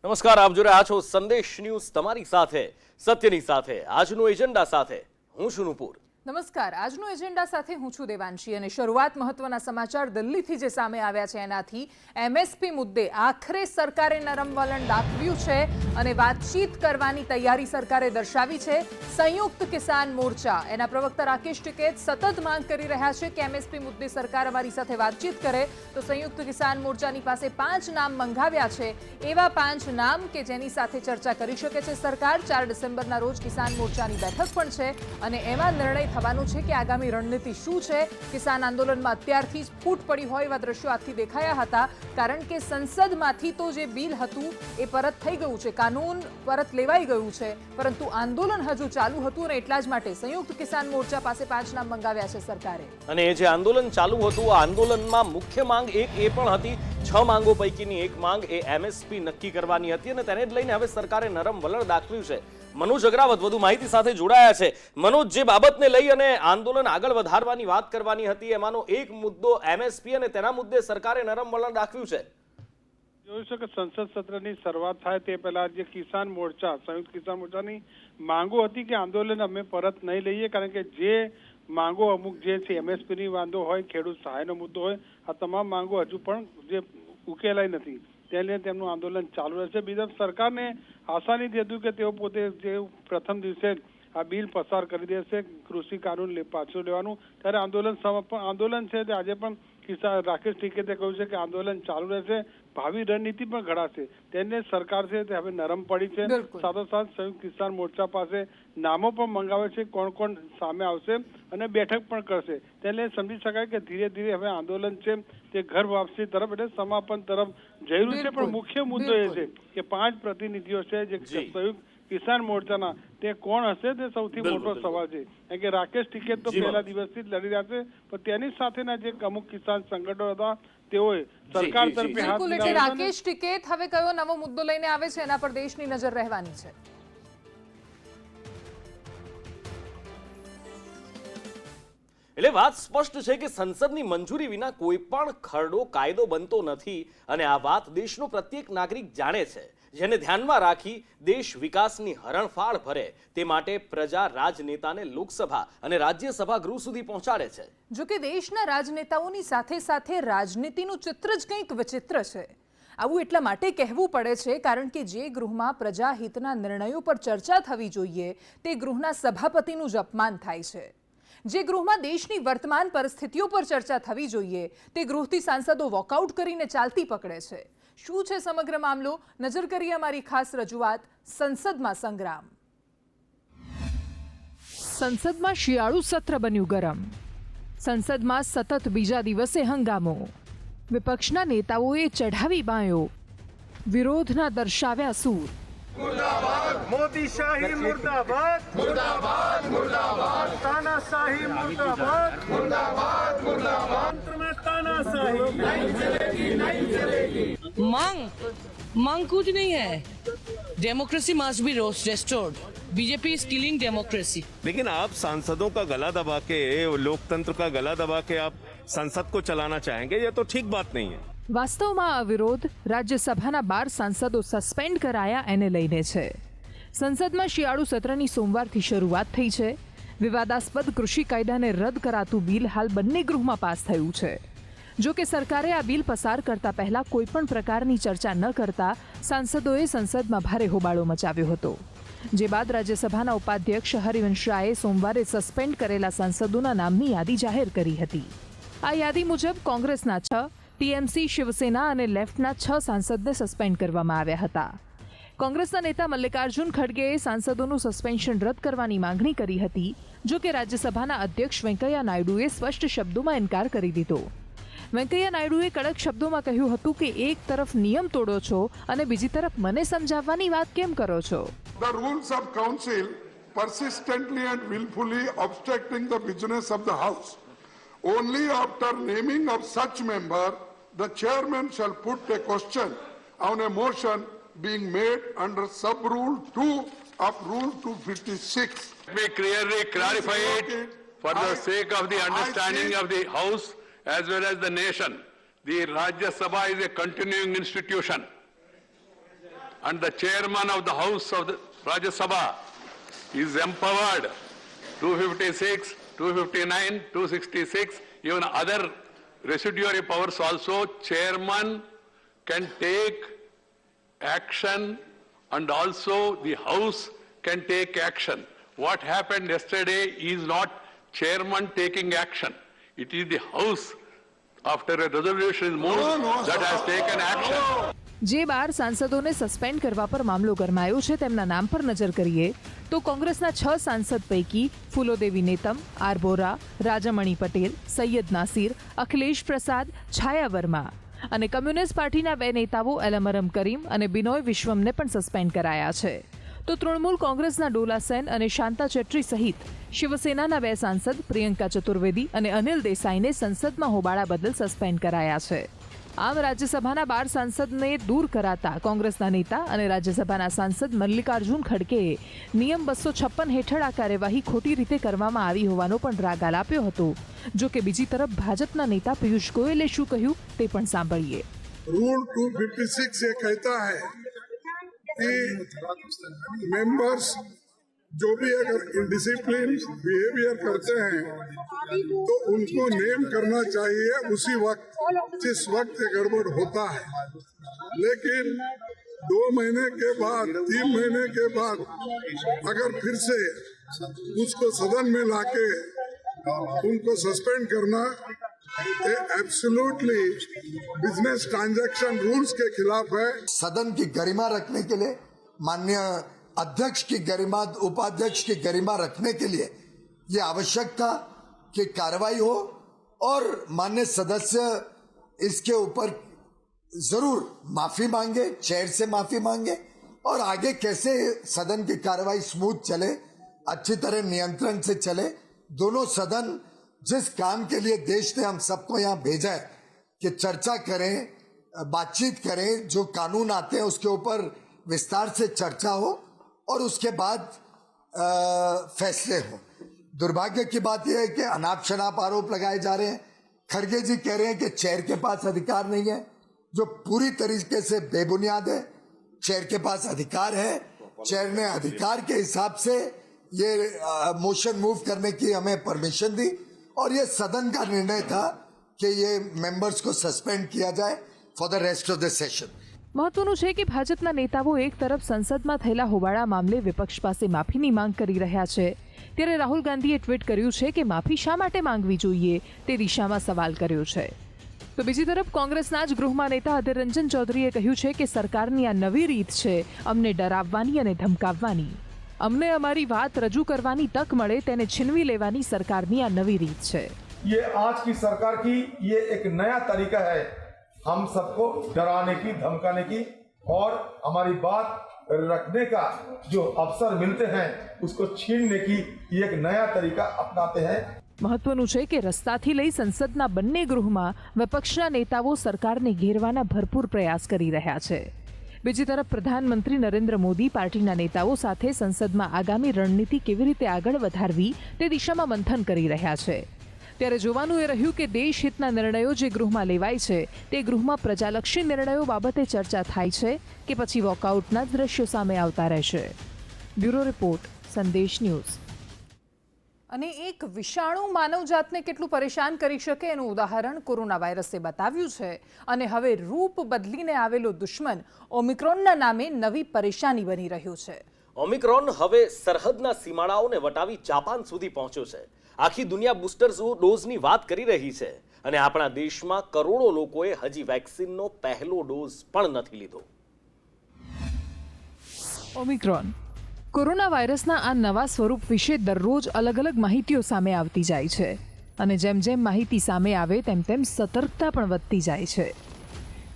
નમસ્કાર, આપ જોઈ રહ્યા છો સંદેશ ન્યૂઝ, તમારી સાથે સત્યની સાથે આજનો એજન્ડા સાથે હું છું નુપુર। નમસ્કાર, આજનો એજન્ડા સાથે હું છું દેવાંશી અને શરૂઆત મહત્વના સમાચાર દિલ્હીથી જે સામે આવ્યા છે એનાથી। એમએસપી મુદ્દે આખરે સરકારે નરમ વલણ દાખવ્યું છે અને વાતચીત કરવાની તૈયારી સરકારે દર્શાવી છે। સંયુક્ત કિસાન મોરચા એના પ્રવક્તા રાકેશ ટિકૈત સતત માંગ કરી રહ્યા છે કે એમએસપી મુદ્દે સરકાર અમારી સાથે વાતચીત કરે તો સંયુક્ત કિસાન મોરચાની પાસે 5 નામ મંગાવ્યા છે। એવા 5 નામ કે જેની સાથે ચર્ચા કરી શકે છે સરકાર। 4 ડિસેમ્બરના રોજ કિસાન મોરચાની બેઠક પણ છે અને એમાં નિર્ણય થવાનું છે કે આગામી રણનીતિ શું છે। કિસાન આંદોલનમાં અત્યારથી જ ફૂટ પડી હોય એવા દ્રશ્યો આજથી દેખાયા હતા, કારણ કે સંસદમાંથી તો જે બિલ હતું એ પરત થઈ ગયું છે, કાનૂન પરત લેવાઈ ગયું છે, પરંતુ આંદોલન હજુ ચાલુ હતું અને એટલા જ માટે સંયુક્ત કિસાન મોરચા પાસે 5 નામ મંગાવ્યા છે સરકારે। અને એ જે આંદોલન ચાલુ હતું, આ આંદોલનમાં મુખ્ય માંગ એક એ પણ હતી, 6 માંગો પૈકીની એક માંગ એ એમએસપી નક્કી કરવાની હતી અને તેને જ લઈને હવે સરકારે નરમ વલણ દાખવ્યું છે। મનોજ અગ્રાવત વધુ માહિતી સાથે જોડાયા છે। મનોજ, જે બાબતને લઈ અને આંદોલન આગળ વધારવાની વાત કરવાની હતી એમાંનો એક મુદ્દો એમએસપી અને તેના મુદ્દે સરકારે નરમ વલણ દાખવ્યું છે। જોયું છે કે સંસદ સત્રની શરૂઆત થાય તે પહેલા જે કિસાન મોરચા, સંયુક્ત કિસાન મોરચાની માંગો હતી કે આંદોલન અમે પરત નહીં લઈએ, કારણ કે જે માંગો અમુક જે છે એમએસપીની વાંધો હોય, ખેડૂત સહાયનો મુદ્દો હોય, આ તમામ માંગો હજુ પણ જે ઉકેલાઈ નથી, તેને તેમનું આંદોલન ચાલુ રહેશે। બીજા સરકારને આશા નથી હતી કે તેઓ પોતે જે પ્રથમ દિવસે આ બિલ પસાર કરી દેશે, કૃષિ કાનૂન પાછું લેવાનું, ત્યારે આંદોલન છે તે આજે પણ કિસાન રાકેશ ટિકૈતે કહ્યું છે કે આંદોલન ચાલુ રહેશે, ભાવિ રણનીતિ પણ ઘડાશે। તેને સરકાર છે તે હવે નરમ પડી છે। સાથોસાથ સંયુક્ત કિસાન મોરચા પાસે નામો પણ મંગાવે છે, કોણ કોણ સામે આવશે અને બેઠક પણ કરશે। તેને સમજી શકાય કે ધીરે ધીરે હવે આંદોલન છે તે ઘર વાપસી તરફ એટલે સમાપન તરફ જઈ રહ્યું છે। પણ મુખ્ય મુદ્દો એ છે કે 5 પ્રતિનિધિઓ છે જે સંયુક્ત કિસાન મોરચાના, તે કોણ હશે તે સૌથી મોટો સવાલ છે, કારણ કે રાકેશ ટિકૈત તો પહેલા દિવસથી જ લડી રહ્યા છે, પણ તેની સાથેના જે અમુક કિસાન સંગઠનો હતા તેઓએ સરકાર તરફે હાથ બિલકુલ, એટલે રાકેશ ટિકૈત હવે કયો નવો મુદ્દો લઈને આવે છે એના પર દેશની નજર રહેવાની છે। એટલે વાત સ્પષ્ટ છે કે સંસદની મંજૂરી વિના કોઈ પણ ખરડો કાયદો બનતો નથી અને આ વાત દેશનો પ્રત્યેક નાગરિક જાણે છે, જેને ધ્યાનમાં રાખી દેશ વિકાસની હરણફાળ ભરે તે માટે પ્રજા રાજનેતાને લોકસભા અને રાજ્યસભા ગૃહ સુધી પહોંચાડે છે। જો કે દેશના રાજનેતાઓની સાથે સાથે રાજનીતિનું ચિત્ર જ કંઈક વિચિત્ર છે। આવું એટલા માટે કહેવું પડે છે કારણ કે જે ગૃહમાં પ્રજાહિતના નિર્ણયો પર ચર્ચા થવી જોઈએ તે ગૃહના સભાપતિનું જ અપમાન થાય છે। જે ગૃહમાં દેશની વર્તમાન પરિસ્થિતિઓ પર ચર્ચા થવી જોઈએ તે ગૃહથી સાંસદો વોકઆઉટ કરીને ચાલતી પકડે છે। શું છે સમગ્ર મામલો? નજર કરીએ અમારી ખાસ રજૂઆત સંસદમાં સંગ્રામ। સંસદમાં શિયાળુ સત્ર બન્યું ગરમ। સંસદમાં સતત બીજા દિવસે હંગામો। વિપક્ષના નેતાઓએ ચઢાવી બાયો, વિરોધના દર્શાવ્યા સૂર। मुर्दाबाद मोदी शाही, मुर्दाबाद मुर्दाबाद मुर्दाबाद तानाशाही, मुर्दाबाद मुर्दाबाद मुर्दाबाद में तानाशाही नहीं चलेगी, नहीं चलेगी। मांग कुछ नहीं है, democracy must be restored, BJP is killing democracy. लेकिन आप सांसदों का गला दबा के, लोकतंत्र का गला दबा के आप संसद को चलाना चाहेंगे, ये तो ठीक बात नहीं है। વાસ્તવમાં આ વિરોધ રાજ્યસભાના 12 સાંસદો સસ્પેન્ડ કરાયા એને લઈને છે। સંસદમાં શિયાળુ સત્રની સોમવારથી શરૂઆત થઈ છે। વિવાદાસ્પદ કૃષિ કાયદાને રદ કરાતું બિલ હાલ બંને ગૃહમાં પાસ થયું છે। જો કે સરકારે આ બિલ પસાર કરતા પહેલા કોઈ પણ પ્રકારની ચર્ચા ન કરતા સાંસદોએ સંસદમાં ભારે હોબાળો મચાવ્યો હતો, જે બાદ રાજ્યસભાના ઉપાધ્યક્ષ હરિવંશ રાયે સોમવારે સસ્પેન્ડ કરેલા સાંસદોના નામની યાદી જાહેર કરી હતી। આ યાદી મુજબ કોંગ્રેસના 6, ટીએમસી, શિવસેના અને લેફ્ટના 6 સાંસદને સસ્પેન્ડ કરવામાં આવ્યા હતા। કોંગ્રેસના નેતા મલ્લિકાર્જુન ખડગેએ સાંસદોનું સસ્પેન્શન રદ કરવાની માંગણી કરી હતી, જો કે રાજ્યસભાના અધ્યક્ષ વેંકૈયા નાયડુએ સ્પષ્ટ શબ્દોમાં ઇનકાર કરી દીધો। વેંકૈયા નાયડુએ કડક શબ્દોમાં કહ્યું હતું કે એક તરફ નિયમ તોડો છો અને બીજી તરફ મને સમજાવવાની વાત કેમ કરો છો? The rules of council persistently and willfully obstructing the business of the house. Only after naming of such member, the chairman shall put a question on a motion being made under sub-rule 2 of Rule 256. Let me clearly clarify it for the sake of the understanding of the House as well as the nation. The Rajya Sabha is a continuing institution. and the chairman of the House of the Rajya Sabha is empowered 256, 259, 266, even other residuary powers also. Chairman can take action and also the House can take action. What happened yesterday is not chairman taking action. It is the House, after a resolution is moved, that has taken action. જે 12 સાંસદોને suspend કરવા પર મામલો ગરમાયો છે તેમના નામ પર નજર કરીએ તો કોંગ્રેસના 6 સાંસદ પૈકી ફૂલોદેવી નેતમ, આર બોરા, રાજામણી પટેલ, સૈયદ નાસિર, અખિલેશ પ્રસાદ, છાયા વર્મા અને કમ્યુનિસ્ટ પાર્ટીના 2 નેતાઓ એલમરમ કરીમ અને બિનોય વિશ્વમને પણ સસ્પેન્ડ કરાયા છે. તો તૃણમૂલ કોંગ્રેસના ડોલા સેન અને શાંતા ચેટ્રી સહિત શિવસેનાના 2 સાંસદ પ્રિયંકા ચતુર્વેદી અને અનિલ દેસાઈને સંસદમાં હોબાળા બદલ સસ્પેન્ડ કરાયા છે. આમ રાજ્યસભાના 12 સાંસદને દૂર કરાતા કોંગ્રેસના નેતા અને રાજ્યસભાના સાંસદ મલ્લિકાર્જુન ખડગેએ નિયમ 256 હેઠળ આ કાર્યવાહી ખોટી રીતે કરવામાં આવી હોવાનો પણ રાગ આલાપ્યો હતો. જો કે બીજી તરફ ભાજપના नेता पीयूष गोयले શું કહ્યું તે પણ સાંભળીએ. रूल 256 ये कहता है कि मेंबर्स जो भी अगर इनडिसिप्लिन बिहेवियर करते हैं तो उनको नेम करना चाहिए उसी वक्त जिस वक्त ये गड़बड़ होता है. लेकिन 2 महीने के बाद 3 महीने के बाद अगर फिर से उसको सदन में लाके उनको सस्पेंड करना ये एब्सोल्युटली बिजनेस ट्रांजैक्शन रूल्स के खिलाफ है. सदन की गरिमा रखने के लिए, माननीय अध्यक्ष की गरिमा, उपाध्यक्ष की गरिमा रखने के लिए ये आवश्यक था कि कार्रवाई हो और माननीय सदस्य इसके ऊपर जरूर माफी मांगे, चेयर से माफी मांगे और आगे कैसे सदन की कार्रवाई स्मूथ चले, अच्छी तरह नियंत्रण से चले. दोनों सदन जिस काम के लिए देश ने हम सबको यहाँ भेजा है कि चर्चा करें, बातचीत करें, जो कानून आते हैं उसके ऊपर विस्तार से चर्चा हो और उसके बाद फैसले हो. दुर्भाग्य की बात यह है कि अनाप शनाप आरोप लगाए जा रहे हैं. खड़गे जी कह रहे हैं कि चेयर के पास अधिकार नहीं है, जो पूरी तरीके से बेबुनियाद है. चेयर के पास अधिकार है. चेयर ने अधिकार के हिसाब से ये मोशन मूव करने की हमें परमिशन दी और ये सदन का निर्णय था कि ये मेंबर्स को सस्पेंड किया जाए for the rest of the session. મહત્વનું છે કે ભાજપના નેતાઓ એક તરફ સંસદમાં થયેલા હોબાળા મામલે વિપક્ષ પાસે માફીની માંગ કરી રહ્યા છે, ત્યારે રાહુલ ગાંધીએ ટ્વીટ કર્યું છે કે માફી શા માટે માંગવી જોઈએ તે દિશામાં સવાલ કર્યો છે. તો બીજી તરફ કોંગ્રેસના જ ગૃહમાં નેતા અધીર રંજન ચૌધરીએ કહ્યું છે કે સરકારની આ નવી રીત છે અમને ડરાવવાની અને ધમકાવવાની. અમને અમારી વાત રજૂ કરવાની તક મળે તેને છીનવી લેવાની સરકારની આ નવી રીત છે. ये आज की सरकार की ये एक नया तरीका है हम सबको डराने की, धमकाने की और हमारी बात रखने का जो अवसर मिलते हैं उसको छीनने की ये एक नया तरीका अपनाते हैं. મહત્વનું છે કે રસ્તાથી લઈ સંસદના બંને ગૃહમાં વિપક્ષના નેતાઓ સરકારને ઘેરવાના ભરપૂર પ્રયાસ કરી રહ્યા છે. બીજી તરફ પ્રધાનમંત્રી નરેન્દ્ર મોદી પાર્ટીના નેતાઓ સાથે સંસદમાં આગામી રણનીતિ કેવી રીતે આગળ વધારવી તે દિશામાં મંથન કરી રહ્યા છે. ત્યારે જોવાનું એ રહ્યું કે દેશ હિતના નિર્ણયો જે ગૃહમાં લેવાય છે તે ગૃહમાં પ્રજાલક્ષી નિર્ણયો બાબતે ચર્ચા થાય છે કે પછી વોકઆઉટના જ દ્રશ્યો સામે આવતા રહેશે. બ્યુરો રિપોર્ટ, સંદેશ ન્યૂઝ. અને એક વિષાણુ માનવજાતને કેટલું પરેશાન કરી શકે એનું ઉદાહરણ કોરોના વાયરસે બતાવ્યું છે અને હવે રૂપ બદલીને આવેલો દુશ્મન ઓમિક્રોનના નામે નવી પરેશાની બની રહ્યું છે. ઓમિક્રોન હવે સરહદના સીમાડાઓને વટાવી જાપાન સુધી પહોંચ્યો છે. આખી દુનિયા બૂસ્ટર ડોઝની વાત કરી રહી છે અને આપણા દેશમાં કરોડો લોકોએ હજી વેક્સિનનો પહેલો ડોઝ પણ નથી લીધો. ઓમિક્રોન કોરોના વાયરસના આ નવા સ્વરૂપ વિશે દરરોજ અલગ અલગ માહિતીઓ સામે આવતી જાય છે અને જેમ જેમ માહિતી સામે આવે તેમ તેમ સતર્કતા પણ વધતી જાય છે.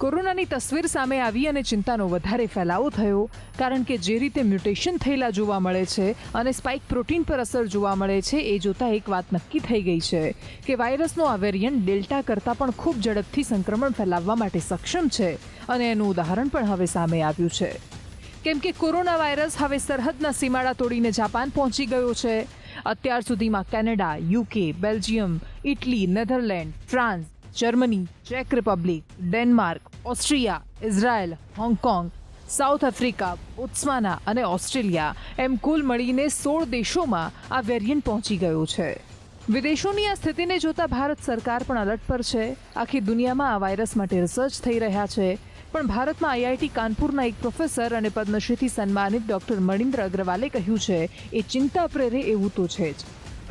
કોરોનાની તસવીર સામે આવી અને ચિંતાનો વધારે ફેલાવો થયો કારણ કે જે રીતે મ્યુટેશન થયેલા જોવા મળે છે અને સ્પાઇક પ્રોટીન પર અસર જોવા મળે છે એ જોતાં એક વાત નક્કી થઈ ગઈ છે કે વાયરસનો આ વેરિયન્ટ ડેલ્ટા કરતાં પણ ખૂબ ઝડપથી સંક્રમણ ફેલાવવા માટે સક્ષમ છે અને એનું ઉદાહરણ પણ હવે સામે આવ્યું છે. કેમ કે કોરોના વાયરસ હવે સરહદના સીમાડા તોડીને જાપાન પહોંચી ગયો છે. અત્યાર સુધીમાં Canada, UK, Belgium, Italy, Netherland, France, Germany, ચેક Republic, Denmark, Austria, Israel, Hong Kong, South Africa, Botswana અને ઓસ્ટ્રેલિયા એમ કુલ મળીને 16 દેશોમાં આ વેરિયન્ટ પહોંચી ગયો છે. વિદેશોની આ સ્થિતિને જોતા ભારત સરકાર પણ અલર્ટ પર છે. આખી દુનિયામાં આ વાયરસ માટે રિસર્ચ થઈ રહ્યા છે. પણ ભારતમાં આઈઆઈટી કાનપુરના એક પ્રોફેસર અને પદ્મશ્રીથી સન્માનિત ડોક્ટર મણિન્દ્ર અગ્રવાલે કહ્યું છે એ ચિંતા પ્રેરે એવું તો છે જ.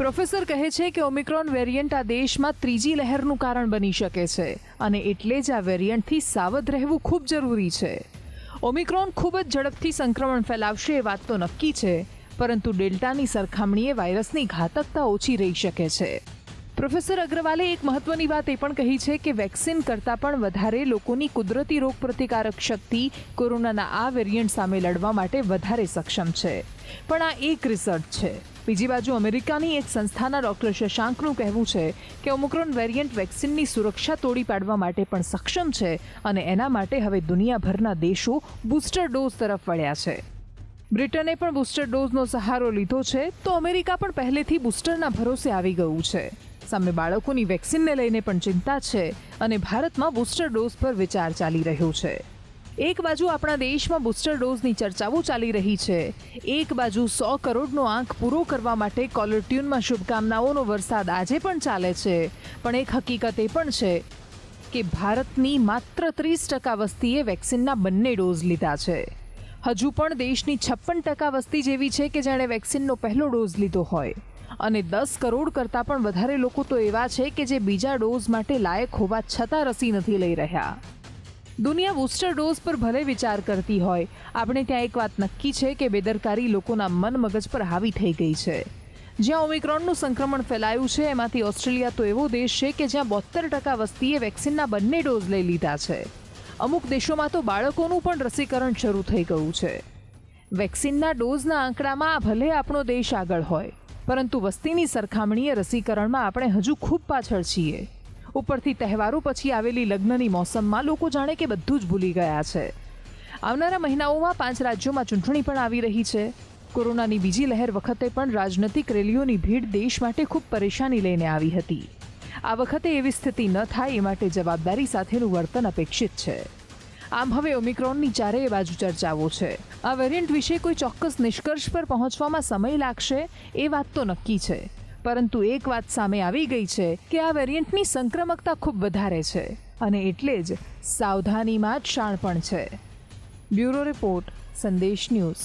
પ્રોફેસર કહે છે કે ઓમિક્રોન વેરિયન્ટ આ દેશમાં ત્રીજી લહેરનું કારણ બની શકે છે અને એટલે જ આ વેરિયન્ટથી સાવધ રહેવું ખૂબ જરૂરી છે. ઓમિક્રોન ખૂબ જ ઝડપથી સંક્રમણ ફેલાવશે એ વાત તો નક્કી છે, પરંતુ ડેલ્ટાની સરખામણીએ વાયરસની ઘાતકતા ઓછી રહી શકે છે. પ્રોફેસર અગ્રવાલે એક મહત્વની વાત એ પણ કહી છે કે વેક્સિન કરતાં પણ વધારે લોકોની કુદરતી રોગપ્રતિકારક શક્તિ કોરોનાના આ વેરિયન્ટ સામે લડવા માટે વધારે સક્ષમ છે. પણ આ એક રિસર્ચ છે. બીજી બાજુ અમેરિકાની એક સંસ્થાના ડોક્ટર શશાંકનું કહેવું છે કે ઓમિક્રોન વેરિયન્ટ વેક્સિનની સુરક્ષા તોડી પાડવા માટે પણ સક્ષમ છે અને એના માટે હવે દુનિયાભરના દેશો બૂસ્ટર ડોઝ તરફ વળ્યા છે. બ્રિટને પણ બૂસ્ટર ડોઝનો સહારો લીધો છે, તો અમેરિકા પણ પહેલેથી બૂસ્ટરના ભરોસે આવી ગયું છે. સામે બાળકોની વેક્સિનને લઈને પણ ચિંતા છે અને ભારતમાં બૂસ્ટર ડોઝ પર વિચાર ચાલી રહ્યો છે. એક બાજુ આપણા દેશમાં બૂસ્ટર ડોઝની ચર્ચાઓ ચાલી રહી છે, એક બાજુ 100 કરોડનો આંક પૂરો કરવા માટે કોલર ટ્યુનમાં શુભકામનાઓનો વરસાદ આજે પણ ચાલે છે. પણ એક હકીકત એ પણ છે કે ભારતની માત્ર 30% વસ્તીએ વેક્સિનના બંને ડોઝ લીધા છે. હજુ પણ દેશની 56% વસ્તી જેવી છે કે જેણે વેક્સિનનો પહેલો ડોઝ લીધો હોય, અને 10 કરોડ કરતાં પણ વધારે લોકો તો એવા છે કે જે બીજા ડોઝ માટે લાયક હોવા છતાં રસી નથી લઈ રહ્યા. દુનિયા બૂસ્ટર ડોઝ પર ભલે વિચાર કરતી હોય, આપણે ત્યાં એક વાત નક્કી છે કે બેદરકારી લોકોના મન મગજ પર હાવી થઈ ગઈ છે. જ્યાં ઓમિક્રોનનું સંક્રમણ ફેલાયું છે એમાંથી ઓસ્ટ્રેલિયા તો એવો દેશ છે કે જ્યાં 72% વસ્તીએ વેક્સિનના બંને ડોઝ લઈ લીધા છે. અમુક દેશોમાં તો બાળકોનું પણ રસીકરણ શરૂ થઈ ગયું છે. વેક્સિનના ડોઝના આંકડામાં ભલે આપણો દેશ આગળ હોય, પરંતુ વસ્તીની સરખામણીએ રસીકરણમાં આપણે હજુ ખૂબ પાછળ છીએ. ઉપરથી તહેવારો પછી આવેલી લગ્નની મોસમમાં લોકો જાણે કે બધું જ ભૂલી ગયા છે. આવનારા મહિનાઓમાં 5 રાજ્યોમાં ચૂંટણી પણ આવી રહી છે. કોરોનાની બીજી લહેર વખતે પણ રાજનૈતિક રેલીઓની ભીડ દેશ માટે ખૂબ પરેશાની લઈને આવી હતી. આ વખતે એવી સ્થિતિ ન થાય એ માટે જવાબદારી સાથેનું વર્તન અપેક્ષિત છે. આમ હવે ઓમિક્રોનની ચારેય બાજુ ચર્ચાઓ છે. આ વેરિયન્ટ વિશે કોઈ ચોક્કસ નિષ્કર્ષ પર પહોંચવામાં સમય લાગશે એ વાત તો નક્કી છે, પરંતુ એક વાત સામે આવી ગઈ છે કે આ વેરિયન્ટની સંક્રમકતા ખૂબ વધારે છે અને એટલે જ સાવધાનીમાં જ શાણપણ છે. બ્યુરો રિપોર્ટ, સંદેશ ન્યૂઝ.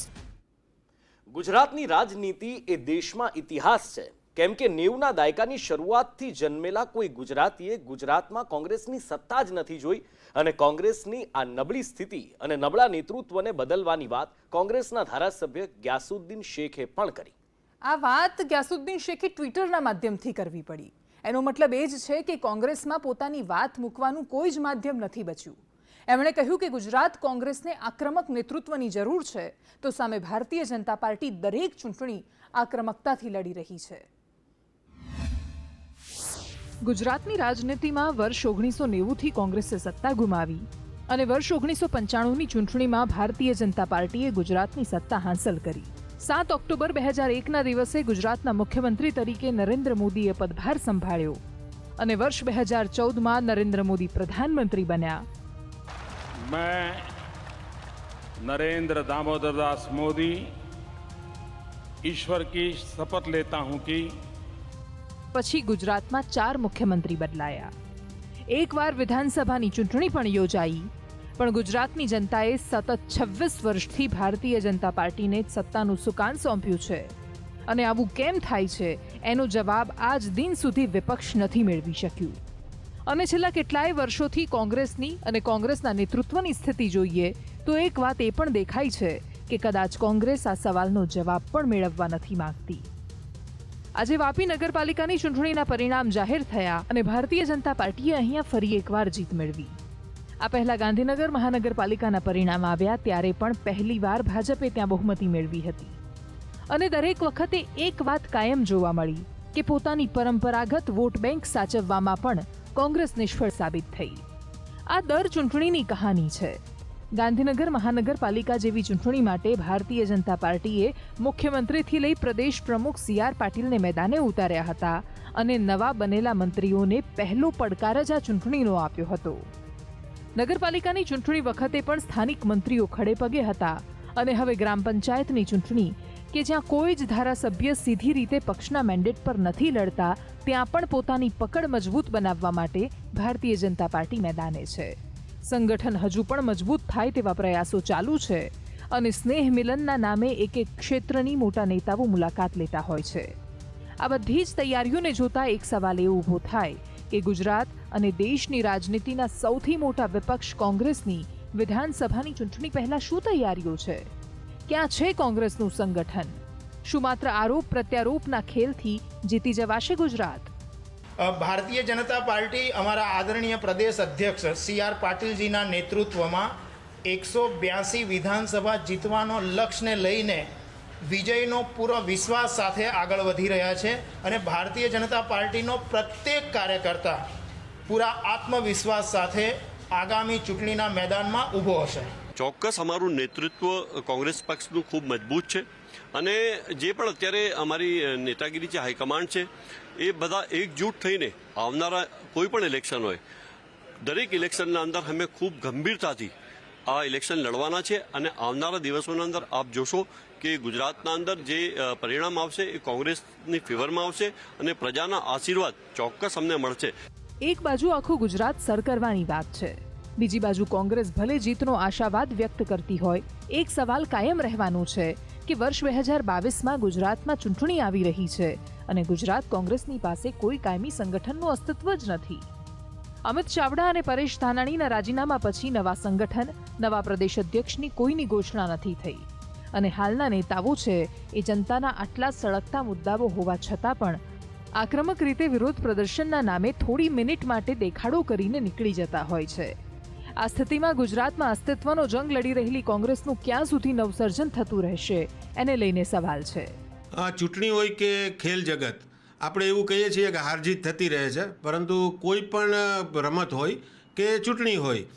ગુજરાતની રાજનીતિ એ દેશમાં ઇતિહાસ છે, કેમ કે 90ના દાયકાની શરૂઆતથી જન્મેલા કોઈ ગુજરાતીએ ગુજરાતમાં કોંગ્રેસની સત્તા જ નથી જોઈ અને કોંગ્રેસની આ નબળી સ્થિતિ અને નબળા નેતૃત્વને બદલવાની વાત કોંગ્રેસના ધારાસભ્ય ગ્યાસુદ્દીન શેખે પણ કરી. આ વાત ગ્યાસુદ્દીન શેખે ટ્વિટરના માધ્યમથી કરવી પડી. એનો મતલબ એ જ છે કે કોંગ્રેસમાં પોતાની વાત મૂકવાનું કોઈ જ માધ્યમ નથી બચ્યું. એમણે કહ્યું કે ગુજરાત કોંગ્રેસને આક્રમક નેતૃત્વની જરૂર છે, તો સામે ભારતીય જનતા પાર્ટી દરેક ચૂંટણી આક્રમકતાથી લડી રહી છે. ગુજરાતની રાજનીતિમાં વર્ષ 1990થી કોંગ્રેસે સત્તા ગુમાવી અને વર્ષ 1995ની ચૂંટણીમાં ભારતીય જનતા પાર્ટીએ ગુજરાતની સત્તા હાંસલ કરી. 7 ઓક્ટોબર 2001ના દિવસે ગુજરાતના મુખ્યમંત્રી તરીકે નરેન્દ્ર મોદીએ પદભાર સંભાળ્યો અને વર્ષ 2014માં નરેન્દ્ર મોદી પ્રધાનમંત્રી બન્યા. मैं नरेंद्र दामोदर दास मोदी ईश्वर की शपथ लेता हूं कि પછી ગુજરાતમાં 4 મુખ્યમંત્રી બદલાયા. એકવાર વિધાનસભાની ચૂંટણી પણ યોજાઈ, પણ ગુજરાતની જનતાએ સતત 26 વર્ષથી ભારતીય જનતા પાર્ટીને જ સત્તાનું સુકાન સોંપ્યું છે અને આવું કેમ થાય છે એનો જવાબ આજ દિન સુધી વિપક્ષ નથી મેળવી શક્યું. અને છેલ્લા કેટલાય વર્ષોથી કોંગ્રેસની અને કોંગ્રેસના નેતૃત્વની સ્થિતિ જોઈએ તો એક વાત એ પણ દેખાય છે કે કદાચ કોંગ્રેસ આ સવાલનો જવાબ પણ મેળવવા નથી માંગતી. આજે વાપી નગરપાલિકાની ચૂંટણીના પરિણામ જાહેર થયા અને ભારતીય જનતા પાર્ટીએ અહીંયા ફરી એકવાર જીત મેળવી. આ પહેલા ગાંધીનગર મહાનગરપાલિકાના પરિણામ આવ્યા ત્યારે પણ પહેલીવાર ભાજપે ત્યાં બહુમતી મેળવી હતી અને દરેક વખતે એક વાત કાયમ જોવા મળી કે પોતાની પરંપરાગત વોટ બેંક સાચવવામાં પણ કોંગ્રેસ નિષ્ફળ સાબિત થઈ. આ દર ચૂંટણીની કહાની છે. ગાંધીનગર મહાનગરપાલિકા જેવી ચૂંટણી માટે ભારતીય જનતા પાર્ટીએ મુખ્યમંત્રીથી લઈ પ્રદેશ પ્રમુખ CR પાટીલને મેદાને ઉતાર્યા હતા અને નવા બનેલા મંત્રીઓને પહેલો પડકાર જ આ ચૂંટણીનો આપ્યો હતો. નગરપાલિકાની ચૂંટણી વખતે પણ સ્થાનિક મંત્રીઓ ખડે પગે હતા અને હવે ગ્રામ પંચાયતની ચૂંટણી કે જ્યાં કોઈ જ ધારાસભ્ય સીધી રીતે પક્ષના મેન્ડેટ પર નથી લડતા, ત્યાં પણ પોતાની પકડ મજબૂત બનાવવા માટે ભારતીય જનતા પાર્ટી મેદાને છે. સંગઠન હજુ પણ મજબૂત થાય તેવા પ્રયાસો ચાલુ છે અને સ્નેહ મિલનના નામે એક એક ક્ષેત્રની મોટા નેતાઓ મુલાકાત લેતા હોય છે. આ બધી જ તૈયારીઓને જોતા એક સવાલ એ ઊભો થાય કે ગુજરાત અને દેશની રાજનીતિના સૌથી મોટા વિપક્ષ કોંગ્રેસની વિધાનસભાની ચૂંટણી પહેલા શું તૈયારીઓ છે? ક્યાં છે કોંગ્રેસનું સંગઠન? શું માત્ર આરોપ પ્રત્યારોપના ખેલથી જીતી જવાશે ગુજરાત? ભારતીય જનતા પાર્ટી અમારા આદરણીય પ્રદેશ અધ્યક્ષ CR પાટીલજીના નેતૃત્વમાં 182 વિધાનસભા જીતવાનો લક્ષ્યને લઈને વિજયનો પૂરો વિશ્વાસ સાથે આગળ વધી રહ્યા છે અને ભારતીય જનતા પાર્ટીનો પ્રત્યેક કાર્યકર્તા પૂરા આત્મવિશ્વાસ સાથે આગામી ચૂંટણીના મેદાનમાં ઊભો હશે. ચોક્કસ અમારું નેતૃત્વ કોંગ્રેસ પક્ષનું ખૂબ મજબૂત છે અને જે પણ અત્યારે અમારી નેતાગીરી છે, હાઈકમાન્ડ છે, એ બધા એકજૂટ થઈને આવનારા કોઈ પણ ઇલેક્શન હોય, દરેક ઇલેક્શનના અંદર અમે ખૂબ ગંભીરતાથી આ ઇલેક્શન લડવાના છે અને આવનારા દિવસોના અંદર આપ જોશો કે ગુજરાતના અંદર જે પરિણામ આવશે એ કોંગ્રેસની ફેવરમાં આવશે અને પ્રજાના આશીર્વાદ ચોક્કસ અમને મળશે. એક બાજુ આખું ગુજરાત સર કરવાની વાત છે, બીજી બાજુ કોંગ્રેસ ભલે જીતનો આશાવાદ વ્યક્ત કરતી હોય, એક સવાલ કાયમ રહેવાનું છે કે વર્ષ 2022માં ગુજરાતમાં ચૂંટણી આવી રહી છે અને ગુજરાત કોંગ્રેસની પાસે કોઈ કાયમી સંગઠનનું અસ્તિત્વ જ નથી. અમિત ચાવડા અને પરેશ ધાનાણીના રાજીનામા પછી નવા સંગઠન, નવા પ્રદેશ અધ્યક્ષની કોઈની ઘોષણા નથી થઈ અને હાલના નેતાઓ છે એ જનતાના આટલા સળગતા મુદ્દાઓ હોવા છતાં પણ આક્રમક રીતે વિરોધ પ્રદર્શનના નામે થોડી મિનિટ માટે દેખાડો કરીને નીકળી જતા હોય છે. આ સ્થિતિમાં ગુજરાતમાં અસ્તિત્વનો જંગ લડી રહેલી કોંગ્રેસનું ક્યાં સુધી નવસર્જન થતું રહેશે એને લઈને સવાલ છે. ચૂંટણી હોય કે ખેલ જગત, આપણે એવું કહીએ છીએ કે હારજીત થતી રહે છે, પરંતુ કોઈ પણ રમત હોય કે ચૂંટણી હોય,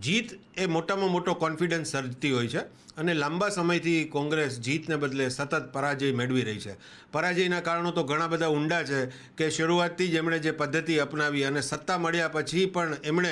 જીત એ મોટામાં મોટો કોન્ફિડન્સ સર્જતી હોય છે અને લાંબા સમયથી કોંગ્રેસ જીતને બદલે સતત પરાજય મેળવી રહી છે. પરાજયના કારણો તો ઘણા બધા ઊંડા છે કે શરૂઆતથી જ એમણે જે પદ્ધતિ અપનાવી અને સત્તા મળ્યા પછી પણ એમણે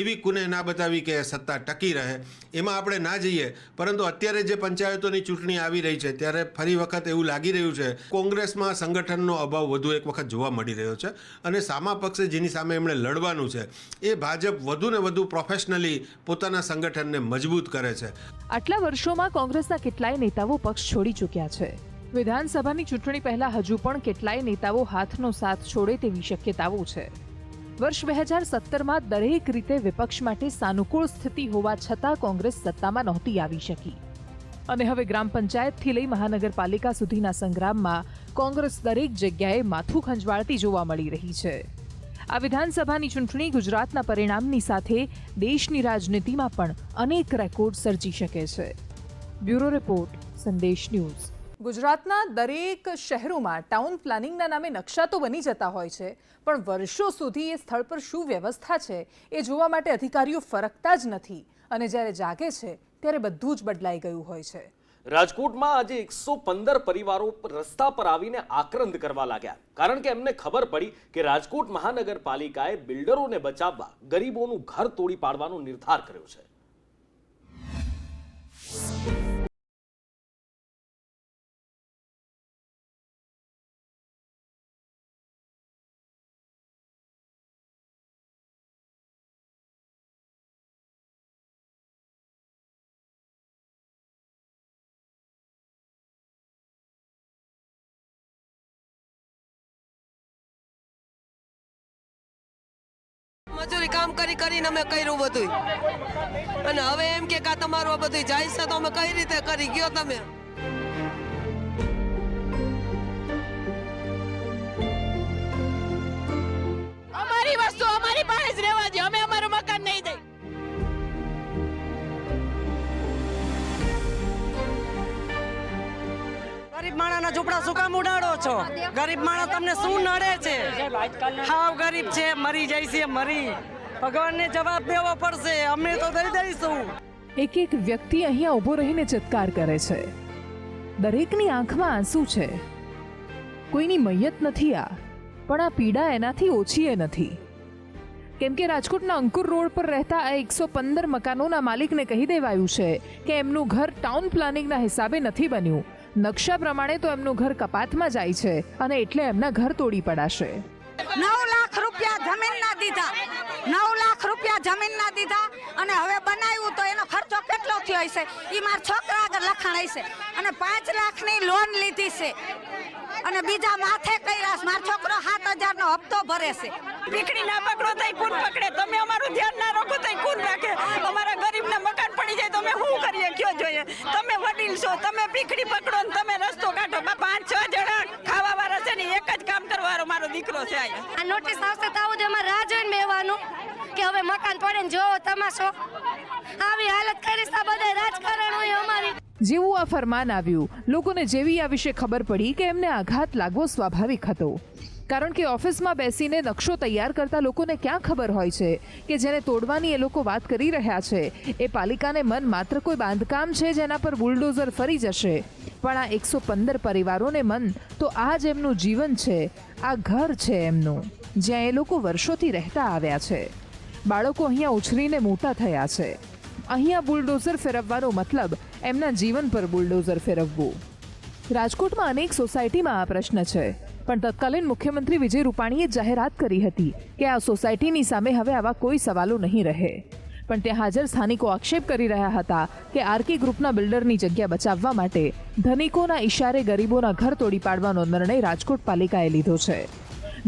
એવી કુને ના બતાવી કે સત્તા ટકી રહે, એમાં આપણે ના જઈએ. પરંતુ અત્યારે જે પંચાયતોની ચૂંટણી આવી રહી છે ત્યારે ફરી વખત એવું લાગી રહ્યું છે કોંગ્રેસમાં સંગઠનનો અભાવ વધુ એક વખત જોવા મળી રહ્યો છે અને સામા પક્ષે જેની સામે એમણે લડવાનું છે એ ભાજપ વધુ ને વધુ પ્રોફેશનલી પોતાના સંગઠનને મજબૂત કરે છે. આટલા વર્ષોમાં કોંગ્રેસના કેટલાય નેતાઓ પક્ષ છોડી ચૂક્યા છે. વિધાનસભાની ચૂંટણી પહેલા હજુ પણ કેટલાય નેતાઓ હાથનો સાથ છોડે તેવી શક્યતાઓ છે. વર્ષ 2017માં દરેક રીતે વિપક્ષ માટે સાનુકૂળ સ્થિતિ હોવા છતાં કોંગ્રેસ સત્તામાં નહોતી આવી શકી અને હવે ગ્રામ પંચાયતથી લઈ મહાનગરપાલિકા સુધીના સંગ્રામમાં કોંગ્રેસ દરેક જગ્યાએ માથું ખંજવાળતી જોવા મળી રહી છે. આ વિધાનસભાની ચૂંટણી ગુજરાતના પરિણામની સાથે દેશની રાજનીતિમાં પણ અનેક રેકોર્ડ સર્જી શકે છે. બ્યુરો રિપોર્ટ, સંદેશ ન્યૂઝ. ગુજરાતના દરેક શહેરોમાં ટાઉન પ્લાનિંગના નામે નકશા તો બની જતા હોય છે, પણ વર્ષો સુધી એ સ્થળ પર શું વ્યવસ્થા છે એ જોવા માટે અધિકારીઓ ફરકતા જ નથી અને જ્યારે જાગે છે ત્યારે બધું જ બદલાઈ ગયું હોય છે. રાજકોટમાં આજે 115 પરિવારો રસ્તા પર આવીને આક્રંદ કરવા લાગ્યા કારણ કે એમને ખબર પડી કે રાજકોટ મહાનગરપાલિકાએ બિલ્ડરોને બચાવવા ગરીબોનું ઘર તોડી પાડવાનો નિર્ધાર કર્યો છે. મજૂરી કામ કરીને અમે કર્યું બધું અને હવે એમ કે તમારું આ બધું જાય છે તો અમે કઈ રીતે કરી ગયો તમે? અમારી વસ્તુ અમારી પાસે જ રહેવા દે, અમે અમારું મકાન નહીં દઈ. ગરીબ માણસના ઝૂંપડા શું કામ ઉડાડો છો? ગરીબ માણસ તમને શું નડે છે? હાવ ગરીબ છે, મરી જાય છે, મરી ભગવાનને જવાબ દેવો પડશે. અમે તો દઈ દઈશું. એક એક વ્યક્તિ અહીંયા ઊભો રહીને ચિત્કાર કરે છે. દરેકની આંખમાં આંસુ છે. કોઈની મૈયત નથી આ, પણ આ પીડા એનાથી ઓછી એ નથી. કેમ કે રાજકોટના અંકુર રોડ પર રહેતા આ 115 મકાનોના માલિકને કહી દેવાયું છે કે એમનું ઘર ટાઉન પ્લાનિંગના હિસાબે નથી બન્યું. નકશા પ્રમાણે તો એમનું ઘર કપાતમાં જાય છે અને એટલે એમના ઘર તોડી પડાશે. 9 લાખ રૂપિયા જમીનના દીધા, 9 લાખ રૂપિયા જમીનના દીધા અને હવે બનાવ્યું તો એનો ખર્ચો કેટલો થયો હશે એ મારા છોકરા આગળ લખાણ હશે અને 5 લાખની લોન લીધી છે અને બીજા માથે કર્યા. મારો છોકરો 7,000 નો હપ્તો ભરે છે. પીકડી ના પકડો તઈ કોણ પકડે? તમે અમારું ધ્યાન ના રાખો તઈ કોણ રાખે? અમારા ગરીબને મકાન પડી જાય તો અમે શું કરીએ? કયો જોઈએ? તમે વડીલ છો, તમે પીકડી પકડો ને તમે રસ્તો કાઢો. 5-6 જણા ખાવા વાળા છે ને એક જ કામ કરવાનો મારો દીકરો છે. આ નોટિસ આવશે તો આવું અમારે રાહ જોઈને બેવાનું કે હવે મકાન પડે ને જોવો તમાશો. આવી હાલત કરીશ તો બધા રાજકારણ હોય અમારી. જેવું આ ફરમાન આવ્યું, લોકોને જેવી આ વિશે ખબર પડી કે એમને આઘાત લાગવો સ્વાભાવિક હતો. કારણ કે ઓફિસમાં બેસીને નકશો તૈયાર કરતા લોકોને ક્યાં ખબર હોય છે કે જેને તોડવાની એ લોકો વાત કરી રહ્યા છે એ પાલિકાને મન માત્ર કોઈ બાંધકામ છે જેના પર બુલડોઝર ફરી જશે. પણ આ 115 પરિવારોને મન તો આ જ એમનું જીવન છે, આ ઘર છે એમનું, જ્યાં એ લોકો વર્ષોથી રહેતા આવ્યા છે. બાળકો અહીંયા ઉછરીને મોટા થયા છે. અહીંયા બુલડોઝર ફેરવવાનો મતલબ એમના જીવન પર બુલડોઝર ફેરવવું. રાજકોટમાં અનેક સોસાયટીમાં આ પ્રશ્ન છે, પણ તત્કાલીન મુખ્યમંત્રી વિજય રૂપાણીએ જાહેરાત કરી હતી કે આ સોસાયટીની સામે હવે આવા કોઈ સવાલો નહીં રહે. પણ ત્યાં હાજર સ્થાનિકો આક્ષેપ કરી રહ્યા હતા કે આરકે ગ્રુપના બિલ્ડરની જગ્યા બચાવવા માટે ધનિકોના ઇશારે ગરીબોના ઘર તોડી પાડવાનો નિર્ણય રાજકોટ પાલિકાએ લીધો છે.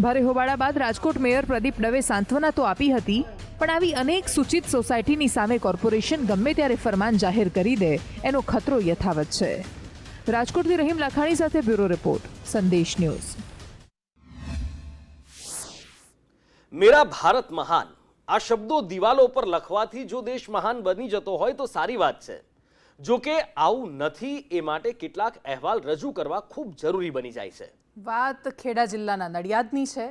ભારે હોબાળા બાદ રાજકોટ મેયર પ્રદીપ દવે સાંત્વના તો આપી હતી, પણ આવી અનેક સૂચિત સોસાયટીની સામે કોર્પોરેશન ગમે ત્યારે ફરમાન જાહેર કરી દે એનો ખતરો યથાવત છે. રાજકોટથી રહીમ લાખાણી સાથે બ્યુરો રિપોર્ટ, સંદેશ ન્યૂઝ. મેરા ભારત મહાન, આ શબ્દો દિવાલો પર લખવાથી જો દેશ મહાન બની જતો હોય તો સારી વાત છે. જો કે આવું નથી, એ માટે કેટલાક અહેવાલ રજૂ કરવા ખૂબ જરૂરી બની જાય છે. વાત ખેડા જિલ્લાના નડિયાદની છે.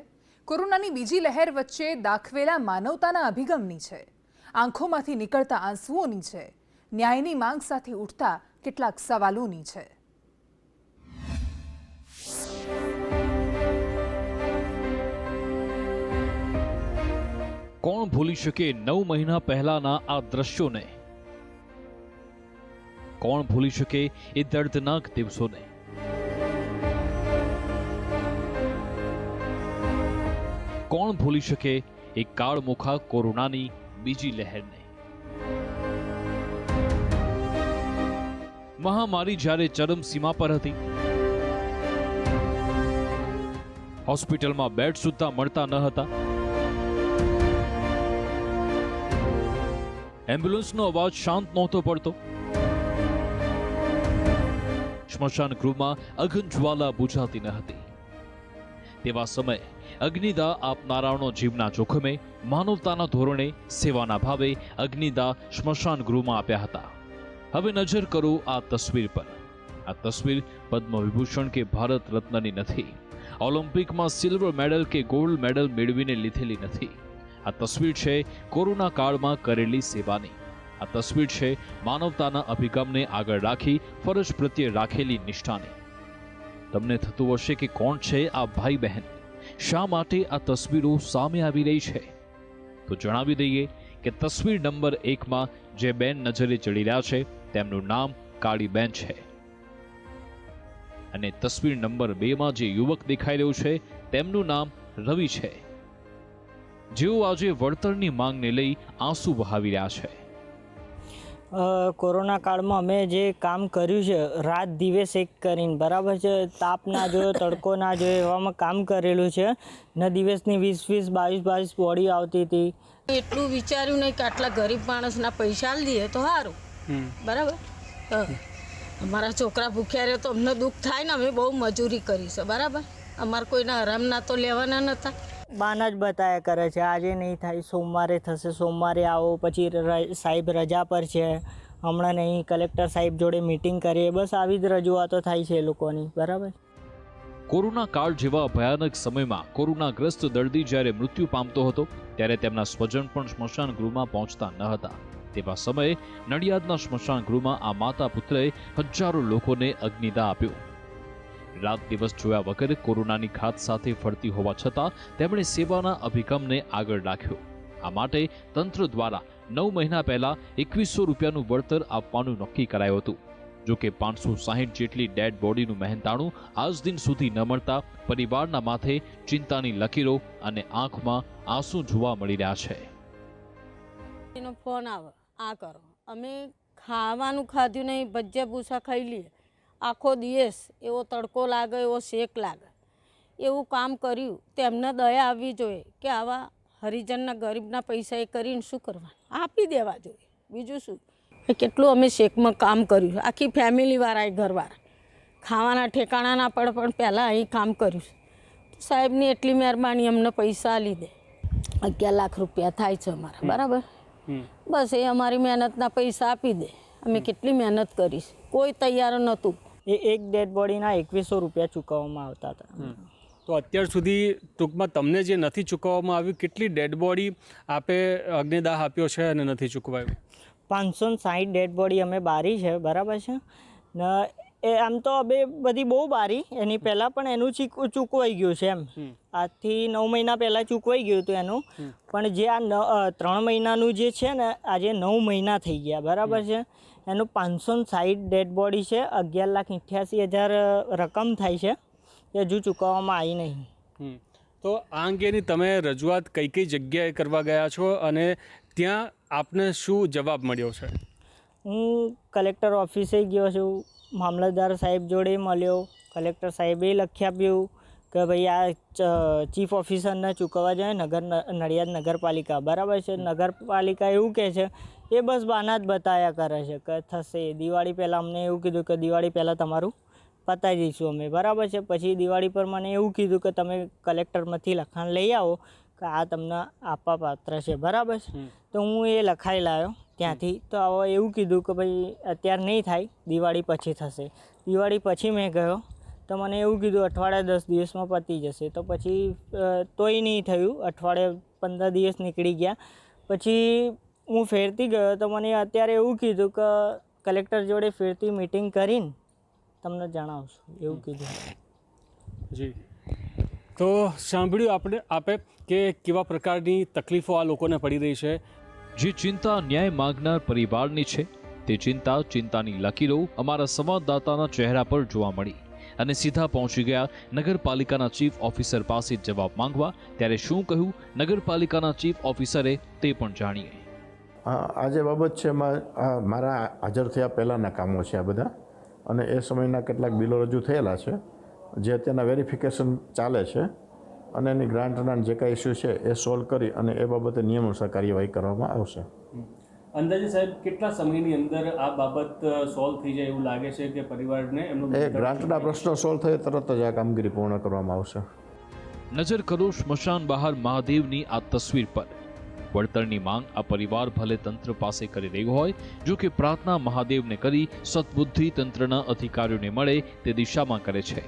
કોરોનાની બીજી લહેર વચ્ચે દાખવેલા માનવતાના અભિગમની છે. આંખોમાંથી નીકળતા આંસુઓની છે. ન્યાયની માંગ સાથે ઉઠતા કેટલાક સવાલોની છે. કોણ ભૂલી શકે 9 મહિના પહેલાના આ દ્રશ્યોને? કોણ ભૂલી શકે એ દર્દનાક દિવસોને? કોણ ભૂલી શકે એ કાળમુખા કોરોનાની બીજી લહેરને? મહામારી જ્યારે ચરમસીમા પર હતી, હોસ્પિટલમાં બેડ સુદ્ધા મળતા ન હતા, એમ્બ્યુલન્સનો અવાજ શાંત નહોતો પડતો, સ્મશાન ગૃહમાં અગ્નિજ્વાલા બુઝાતી ન હતી, તેવા સમયે અગ્નિદા આપનારાઓનો જીવના જોખમે માનવતાના ધોરણે સેવાના ભાવે અગ્નિદા સ્મશાન ગૃહમાં આપ્યા હતા. હવે નજર કરો આ તસવીર પર. આ તસવીર પદ્મ વિભૂષણ કે ભારત રત્નની નથી, ઓલિમ્પિકમાં સિલ્વર મેડલ કે ગોલ્ડ મેડલ મેળવીને લીધેલી નથી. આ તસવીર છે કોરોના કાળમાં કરેલી સેવાની. આ તસવીર છે માનવતાના અભિગમને આગળ રાખી ફરજ પ્રત્યે રાખેલી નિષ્ઠાની. તમને થતું હશે કે કોણ છે આ ભાઈ બહેન, શા માટે આ તસવીરો સામે આવી રહી છે? તો જણાવી દઈએ કે તસવીર નંબર 1 જે બેન નજરે ચડી રહ્યા છે તેમનું નામ કાળીબેન છે, અને તસવીર નંબર 2 જે યુવક દેખાઈ રહ્યું છે તેમનું નામ રવિ છે, જેઓ આજે વળતરની માંગને લઈ આંસુ વહાવી રહ્યા છે. કોરોના કાળમાં અમે જે કામ કર્યું છે, રાત દિવસ એક કરીને, બરાબર છે, તાપ ના જોયો, તડકો ના જોયો, એવામાં કામ કરેલું છે ને. દિવસની 20-20, 22-22 બોડી આવતી હતી. એટલું વિચાર્યું નહીં કે આટલા ગરીબ માણસના પૈસા આલી દઈએ તો સારું, બરાબર. અમારા છોકરા ભૂખ્યા રહે તો અમને દુઃખ થાય ને. અમે બહુ મજૂરી કરી છે, બરાબર. અમારે કોઈના હરામના તો લેવાના નહોતા. બાના જ બતાયા કરે છે, આજે નહીં થાય, સોમવારે થશે, સોમવારે આવો, પછી સાહેબ રજા પર છે, હમણાં નહીં, કલેક્ટર સાહેબ જોડે મીટિંગ કરીએ, બસ આવી જ રજૂઆતો થાય છે એ લોકોની, બરાબર. કોરોના કાળ જેવા ભયાનક સમયમાં કોરોનાગ્રસ્ત દર્દી જ્યારે મૃત્યુ પામતો હતો ત્યારે તેમના સ્વજન પણ સ્મશાન ગૃહમાં પહોંચતા ન હતા. તેવા સમયે નડિયાદના સ્મશાન ગૃહમાં આ માતા પુત્રએ હજારો લોકોને અગ્નિદા આપ્યો. રાત દિવસ જોયા વગર કોરોનાની ઘાત સાથે ફરતી હોવા છતાં તેમણે સેવાના અભિગમને આગળ રાખ્યો. આ માટે તંત્ર દ્વારા 9 મહિના પહેલા 2100 રૂપિયાનું વળતર આપવાનું નક્કી કરાયું હતું. જો કે 560 જેટલી ડેડ બોડીનું મહેનતાણું આજ દિન સુધી ન મળતા પરિવારના માથે ચિંતાની લકીરો અને આંખમાં આંસુ જોવા મળી રહ્યા છે. એનો ફોન આવે, આ કરો, અમે ખાવાનું ખાધું નહીં, ભજીયા ભૂસા ખાઈ લઈએ, આખો દિવસ એવો તડકો લાગે, એવો શેક લાગે, એવું કામ કર્યું. તેમને દયા આવવી જોઈએ કે આવા હરિજનના ગરીબના પૈસા એ કરીને શું કરવાનું, આપી દેવા જોઈએ. બીજું શું, કેટલું અમે શેકમાં કામ કર્યું, આખી ફેમિલીવાળાએ ઘરવાળા ખાવાના ઠેકાણા ના પડે પણ પહેલાં અહીં કામ કર્યું. સાહેબની એટલી મહેરબાની, અમને પૈસા આલી દે. 11 લાખ રૂપિયા થાય છે અમારા, બરાબર? બસ એ અમારી મહેનતના પૈસા આપી દે. અમે કેટલી મહેનત કરી, કોઈ તૈયાર નહોતું. એ એક ડેડ બોડીના 2100 રૂપિયા ચૂકવવામાં આવતા હતા. તો અત્યાર સુધી ટૂંકમાં તમને જે નથી ચૂકવવામાં આવ્યું, કેટલી ડેડ બોડી આપે અગ્નિદાહ આપ્યો છે અને નથી ચૂકવાયું? 560 ડેડ બોડી અમે બારી છે, બરાબર છે ને? એ આમ તો હવે બધી બહુ બારી, એની પહેલાં પણ એનું ચૂકવાઈ ગયું છે. એમ આજથી 9 મહિના પહેલાં ચૂકવાઈ ગયું હતું એનું, પણ જે આ 3 મહિનાનું જે છે ને, આજે 9 મહિના થઈ ગયા, બરાબર છે? એનું 560 ડેડ બોડી છે, 11,88,000 રકમ થાય છે, એ હજુ ચૂકવવામાં આવી નહીં. તો આ અંગેની તમે રજૂઆત કઈ કઈ જગ્યાએ કરવા ગયા છો અને ત્યાં આપને શું જવાબ મળ્યો છે? હું કલેક્ટર ઓફિસે ગયો છું, મામલતદાર સાહેબ જોડે મળ્યો, કલેક્ટર સાહેબે લખી આપ્યું કે ભાઈ આ ચીફ ઓફિસરને ચૂકવવા જોઈએ, નડિયાદ નગરપાલિકા, બરાબર છે? નગરપાલિકા એવું કહે છે, એ બસ બહાના જ બતાવ્યા કરે છે કે થશે. દિવાળી પહેલાં અમને એવું કીધું કે દિવાળી પહેલાં તમારું પતાવી દઈશું અમે, બરાબર છે? પછી દિવાળી પર મને એવું કીધું કે તમે કલેક્ટરમાંથી લખાણ લઈ આવો કે આ તમને આપવા પાત્ર છે, બરાબર છે? તો હું એ લખાઈ લાવ્યો ત્યાંથી. તો હવે એવું કીધું કે ભાઈ અત્યારે નહીં થાય, દિવાળી પછી થશે. દિવાળી પછી મેં ગયો તો મને એવું કીધું અઠવાડિયા 10 દિવસમાં પતી જશે. તો પછી તોય નહીં થયું, અઠવાડિયે 15 દિવસ નીકળી ગયા. પછી હું ફેરથી ગયો તો મને અત્યારે એવું કીધું કે કલેક્ટર જોડે ફેરથી મિટિંગ કરીને તમને જણાવશું, એવું કીધું. જી, તો સાંભળ્યું આપે કે કેવા પ્રકારની તકલીફો આ લોકોને પડી રહી છે. જે ચિંતા ન્યાય માંગનાર પરિવારની છે, તે ચિંતાની લકીરો અમારા સંવાદદાતાના ચહેરા પર જોવા મળી અને સીધા પહોંચી ગયા નગરપાલિકાના ચીફ ઓફિસર પાસે જવાબ માંગવા. ત્યારે શું કહ્યું નગરપાલિકાના ચીફ ઓફિસરે તે પણ જાણીએ. આ જે બાબત છે મારા હાજર થયા પહેલાંના કામો છે આ બધા, અને એ સમયના કેટલાક બિલો રજૂ થયેલા છે જે અત્યારના વેરિફિકેશન ચાલે છે, અને એની ગ્રાન્ટના જે કાંઈ ઇસ્યુ છે એ સોલ્વ કરી અને એ બાબતે નિયમાનુસાર કાર્યવાહી કરવામાં આવશે. અંદાજે સાહેબ કેટલા સમયની અંદર આ બાબત સોલ્વ થઈ જાય એવું લાગે છે કે પરિવારને એમનો એ ગ્રાન્ટના પ્રશ્નો સોલ્વ થાય તરત જ આ કામગીરી પૂર્ણ કરવામાં આવશે. નજર કરો સ્મશાન બહાર મહાદેવની આ તસવીર પર. વળતરની માંગ આ પરિવાર ભલે તંત્ર પાસે કરી રહ્યું હોય, જો કે પ્રાર્થના મહાદેવને કરી સદબુદ્ધિ તંત્રના અધિકારીઓને મળે તે દિશામાં કરે છે.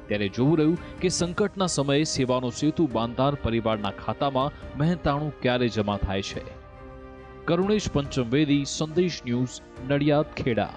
ત્યારે જોવું રહ્યું કે સંકટના સમયે સેવાનો સેતુ બાંધનાર પરિવારના ખાતામાં મહેનતાણું ક્યારે જમા થાય છે. કરુણેશ પંચમવેદી, સંદેશ ન્યૂઝ, નડિયાદ, ખેડા.